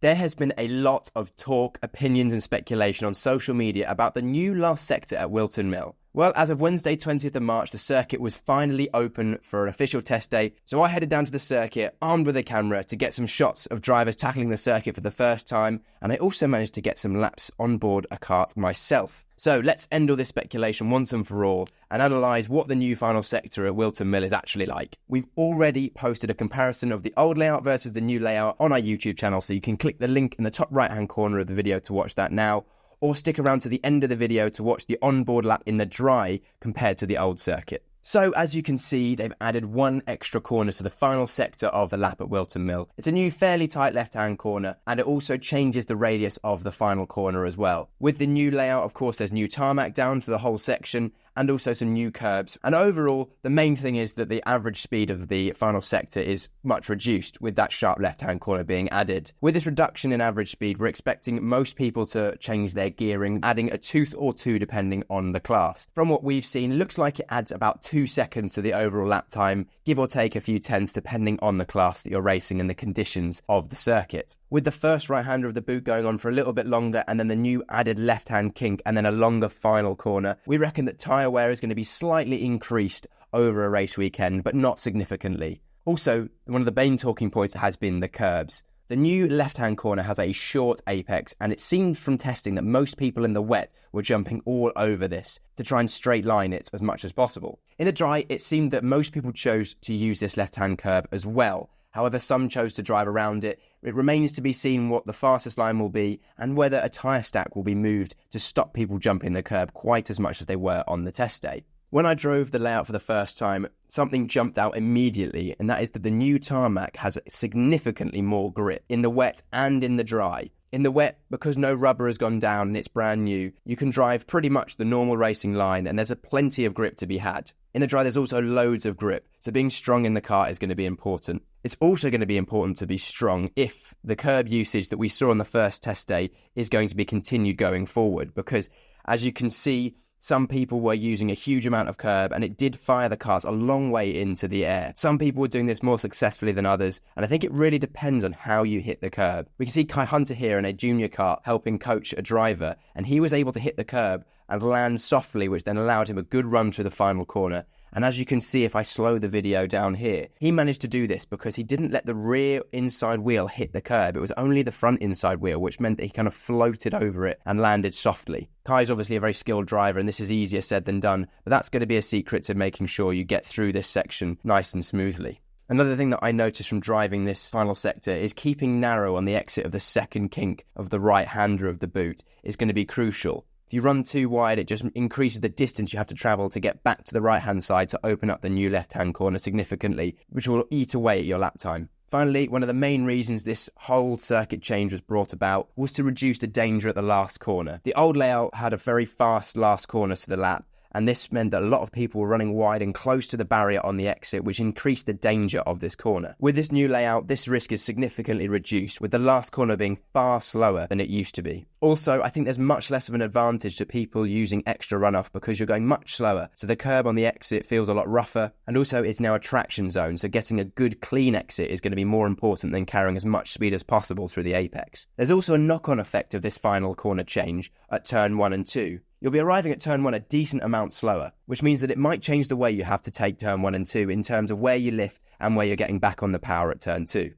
There has been a lot of talk, opinions and speculation on social media about the new last sector at Whilton Mill. Well, as of Wednesday 20th of March, the circuit was finally open for an official test day, so I headed down to the circuit, armed with a camera, to get some shots of drivers tackling the circuit for the first time, and I also managed to get some laps on board a kart myself. So let's end all this speculation once and for all and analyse what the new final sector at Whilton Mill is actually like. We've already posted a comparison of the old layout versus the new layout on our YouTube channel, so you can click the link in the top right hand corner of the video to watch that now, or stick around to the end of the video to watch the onboard lap in the dry compared to the old circuit. So, as you can see, they've added one extra corner to the final sector of the lap at Whilton Mill. It's a new fairly tight left-hand corner, and it also changes the radius of the final corner as well. With the new layout, of course, there's new tarmac down to the whole section, and also some new curbs. And overall, the main thing is that the average speed of the final sector is much reduced, with that sharp left-hand corner being added. With this reduction in average speed, we're expecting most people to change their gearing, adding a tooth or two depending on the class. From what we've seen, it looks like it adds about 2 seconds to the overall lap time, give or take a few tenths depending on the class that you're racing and the conditions of the circuit. With the first right-hander of the boot going on for a little bit longer, and then the new added left-hand kink, and then a longer final corner, we reckon that tyre wear is going to be slightly increased over a race weekend, but not significantly. Also, one of the main talking points has been the curbs. The new left-hand corner has a short apex, and it seemed from testing that most people in the wet were jumping all over this to try and straight line it as much as possible. In the dry, it seemed that most people chose to use this left-hand curb as well. However, some chose to drive around it. It remains to be seen what the fastest line will be and whether a tyre stack will be moved to stop people jumping the curb quite as much as they were on the test day. When I drove the layout for the first time, something jumped out immediately, and that is that the new tarmac has significantly more grip in the wet and in the dry. In the wet, because no rubber has gone down and it's brand new, you can drive pretty much the normal racing line and there's plenty of grip to be had. In the dry, there's also loads of grip, so being strong in the kart is going to be important. It's also going to be important to be strong if the curb usage that we saw on the first test day is going to be continued going forward, because as you can see, some people were using a huge amount of curb and it did fire the cars a long way into the air. Some people were doing this more successfully than others, and I think it really depends on how you hit the curb. We can see Kai Hunter here in a junior kart helping coach a driver, and he was able to hit the curb and land softly, which then allowed him a good run through the final corner. And as you can see, if I slow the video down here, he managed to do this because he didn't let the rear inside wheel hit the curb. It was only the front inside wheel, which meant that he kind of floated over it and landed softly. Kai's obviously a very skilled driver, and this is easier said than done, but that's going to be a secret to making sure you get through this section nice and smoothly. Another thing that I noticed from driving this final sector is keeping narrow on the exit of the second kink of the right-hander of the boot is going to be crucial. If you run too wide, it just increases the distance you have to travel to get back to the right-hand side to open up the new left-hand corner significantly, which will eat away at your lap time. Finally, one of the main reasons this whole circuit change was brought about was to reduce the danger at the last corner. The old layout had a very fast last corner to the lap, and this meant that a lot of people were running wide and close to the barrier on the exit, which increased the danger of this corner. With this new layout, this risk is significantly reduced, with the last corner being far slower than it used to be. Also, I think there's much less of an advantage to people using extra runoff because you're going much slower, so the curb on the exit feels a lot rougher, and also it's now a traction zone, so getting a good clean exit is going to be more important than carrying as much speed as possible through the apex. There's also a knock-on effect of this final corner change at turn 1 and 2. You'll be arriving at turn 1 a decent amount slower, which means that it might change the way you have to take turn 1 and 2 in terms of where you lift and where you're getting back on the power at turn 2.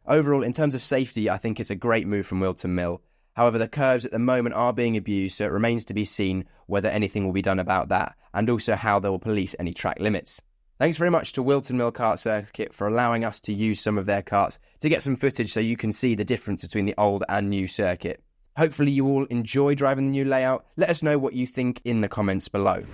Overall, in terms of safety, I think it's a great move from Whilton Mill. However, the curbs at the moment are being abused, so it remains to be seen whether anything will be done about that, and also how they will police any track limits. Thanks very much to Whilton Mill Kart Circuit for allowing us to use some of their karts to get some footage so you can see the difference between the old and new circuit. Hopefully you all enjoy driving the new layout. Let us know what you think in the comments below.